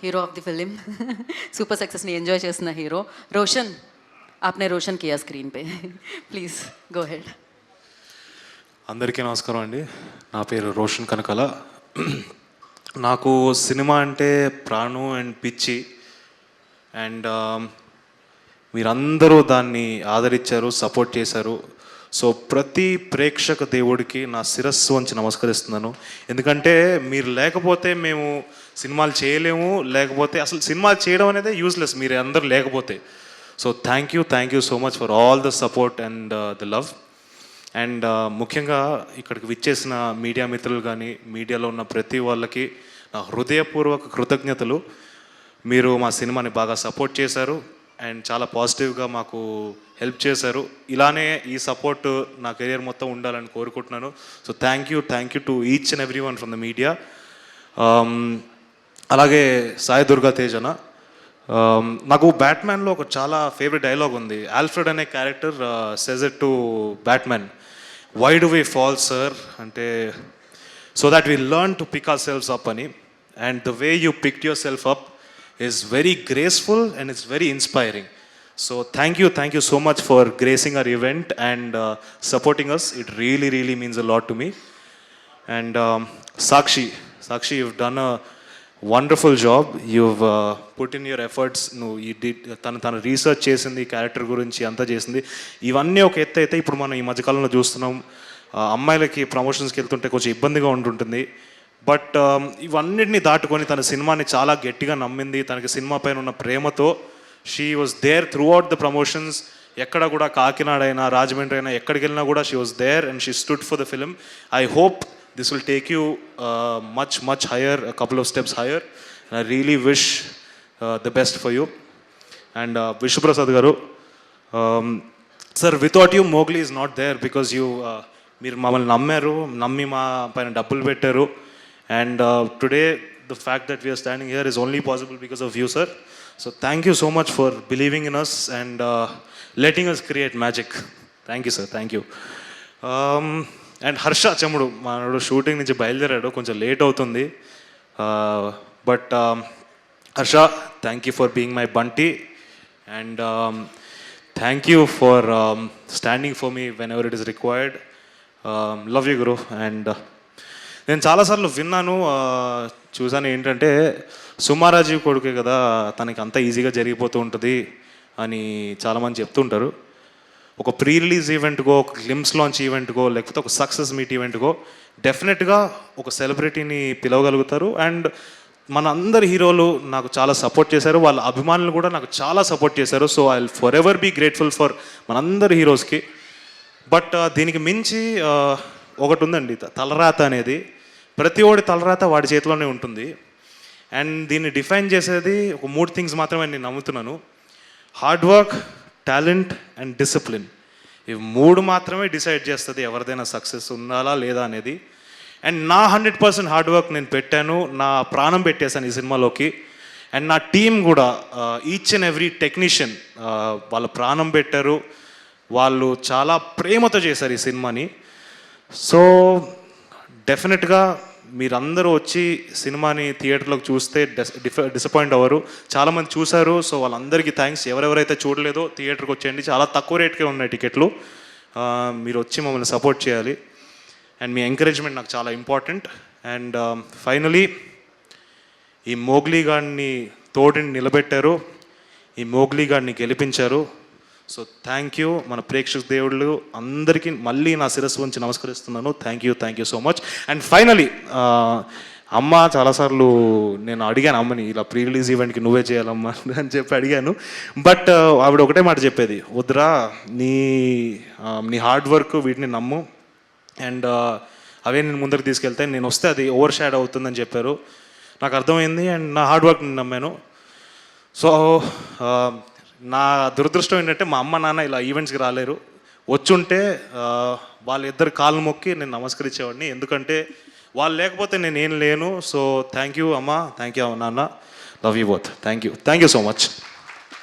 Hero of the film super success ने enjoy చేస్తున్న hero रोशन आपने रोशन किया स्क्रीन पे ప్లీజ్ గో హెడ్. అందరికీ నమస్కారం అండి. నా పేరు రోషన్ కనకల. నాకు సినిమా అంటే ప్రాణం అండ్ పిచ్చి. అండ్ మీరందరూ దాన్ని ఆదరించారు, సపోర్ట్ చేశారు. సో ప్రతి ప్రేక్షక దేవుడికి నా శిరస్సు వంచి నమస్కరిస్తున్నాను. ఎందుకంటే మీరు లేకపోతే మేము సినిమాలు చేయలేము, లేకపోతే అసలు సినిమాలు చేయడం అనేది యూజ్లెస్ మీరు అందరూ లేకపోతే. So thank you so much for all the support and the love. And ముఖ్యంగా ఇక్కడికి విచ్చేసిన మీడియా మిత్రులు కానీ, మీడియాలో ఉన్న ప్రతి వాళ్ళకి నా హృదయపూర్వక కృతజ్ఞతలు. మీరు మా సినిమాని బాగా సపోర్ట్ చేశారు అండ్ చాలా పాజిటివ్గా మాకు హెల్ప్ చేశారు. ఇలానే ఈ సపోర్ట్ నా కెరియర్ మొత్తం ఉండాలని కోరుకుంటున్నాను. So thank you to each and every one from the media. అలాగే సాయి దుర్గా తేజన, నాకు బ్యాట్మ్యాన్లో ఒక చాలా ఫేవరెట్ డైలాగ్ ఉంది. ఆల్ఫ్రెడ్ అనే character says it to Batman, why do we fall sir అంటే, so that we learn to pick ourselves up అని. And the way you picked yourself up is very graceful and it's very inspiring. So thank you so much for gracing our event and supporting us. It really means a lot to me. And Sakshi, you've done a wonderful job. You've put in your efforts. You did tana research chesindi, character gurinchi anta chesindi. ఇవన్నీ ఒక ఎత్తు అయితే ఇప్పుడు మనం ఈ మధ్యకాలంలో చూస్తున్నాం, అమ్మాయిలకి ప్రమోషన్స్కి వెళ్తుంటే కొంచెం ఇబ్బందిగా ఉంటుంది. బట్ ఇవన్నిటిని దాటుకొని తన సినిమాని చాలా గట్టిగా నమ్మింది. తనకి సినిమా పైన ఉన్న ప్రేమతో she was there throughout the promotions. ఎక్కడ కూడా కాకినాడ అయినా, రాజమండ్రి అయినా, ఎక్కడికి వెళ్ళినా కూడా she was there and she stood for the film. I hope this will take you much higher, couple of steps higher. I really wish the best for you. And Vishwaprasad garu, sir without you Mowgli is not there because మీరు మమ్మల్ని నమ్మి మా పైన డబ్బులు పెట్టారు. And today the fact that we are standing here is only possible because of you, sir. So thank you so much for believing in us and letting us create magic. Thank you, sir. Thank you. And Harsha Chamudu, manadu shooting nunchi bayalderadu, koncham late avutundi. But Harsha, thank you for being my bunty and thank you for standing for me whenever it is required. Love you, Guru. And నేను చాలాసార్లు విన్నాను, చూసాను, ఏంటంటే సుమారాజీవ్ కొడుకే కదా, తనకి అంతా ఈజీగా జరిగిపోతూ ఉంటుంది అని చాలామంది చెప్తుంటారు. ఒక ప్రీ రిలీజ్ ఈవెంట్కో, ఒక గ్లిమ్స్ లాంచ్ ఈవెంట్కో, లేకపోతే ఒక సక్సెస్ మీట్ ఈవెంట్కో డెఫినెట్గా ఒక సెలబ్రిటీని పిలవగలుగుతారు. అండ్ మన అందరి హీరోలు నాకు చాలా సపోర్ట్ చేశారు, వాళ్ళ అభిమానులు కూడా నాకు చాలా సపోర్ట్ చేశారు. So I will forever be grateful for మనందరి హీరోస్కి. బట్ దీనికి మించి ఒకటి ఉందండి, తలరాత అనేది. ప్రతి ఒడి తలరాత వాడి చేతిలోనే ఉంటుంది. అండ్ దీన్ని డిఫైన్ చేసేది ఒక 3 థింగ్స్ మాత్రమే నేను నమ్ముతున్నాను: hard work, talent and discipline. ఇవి 3 మాత్రమే డిసైడ్ చేస్తుంది ఎవరిదైనా సక్సెస్ ఉండాలా లేదా అనేది. అండ్ నా 100% హార్డ్ వర్క్ నేను పెట్టాను, నా ప్రాణం పెట్టేశాను ఈ సినిమాలోకి. అండ్ నా టీం కూడా, ఈచ్ అండ్ ఎవ్రీ టెక్నీషియన్ వాళ్ళ ప్రాణం పెట్టారు, వాళ్ళు చాలా ప్రేమతో చేశారు ఈ సినిమాని. సో డెఫినెట్గా మీరందరూ వచ్చి సినిమాని థియేటర్లోకి చూస్తే డిసప్పాయింట్ అవ్వరు. చాలామంది చూశారు, సో వాళ్ళందరికీ థ్యాంక్స్. ఎవరెవరైతే చూడలేదో థియేటర్కి వచ్చేయండి, చాలా తక్కువ రేట్కే ఉన్నాయి టికెట్లు. మీరు వచ్చి మమ్మల్ని సపోర్ట్ చేయాలి అండ్ మీ ఎంకరేజ్మెంట్ నాకు చాలా ఇంపార్టెంట్. అండ్ ఫైనలీ ఈ మోగ్లీ గాడిని తోడిని నిలబెట్టారు, ఈ మోగ్లీ గాడిని గెలిపించారు. So thank you. మన ప్రేక్షక దేవుళ్ళు అందరికీ మళ్ళీ నా శిరస్సు వంచి నమస్కరిస్తున్నాను. Thank you so much. And finally అమ్మ, చాలాసార్లు నేను అడిగాను అమ్మని, ఇలా ప్రీ రిలీజ్ ఈవెంట్కి నువ్వే చేయాలమ్మా అని చెప్పి అడిగాను. బట్ ఆవిడ ఒకటే మాట చెప్పేది, వద్దురా, నీ హార్డ్ వర్క్ వీటిని నమ్ము అండ్ అవే నేను ముందరికి తీసుకెళ్తే, నేను వస్తే అది ఓవర్ షాడ్ అవుతుందని చెప్పారు. నాకు అర్థమైంది అండ్ నా హార్డ్ వర్క్ నేను నమ్మాను. సో నా దురదృష్టం ఏంటంటే మా అమ్మ నాన్న ఇలా ఈవెంట్స్కి రాలేరు. వచ్చుంటే వాళ్ళిద్దరు కాళ్ళు మొక్కి నేను నమస్కరించేవాడిని, ఎందుకంటే వాళ్ళు లేకపోతే నేనేం లేను. సో థ్యాంక్ యూ అమ్మ, థ్యాంక్ యూ నాన్న, love you both. Thank you so much.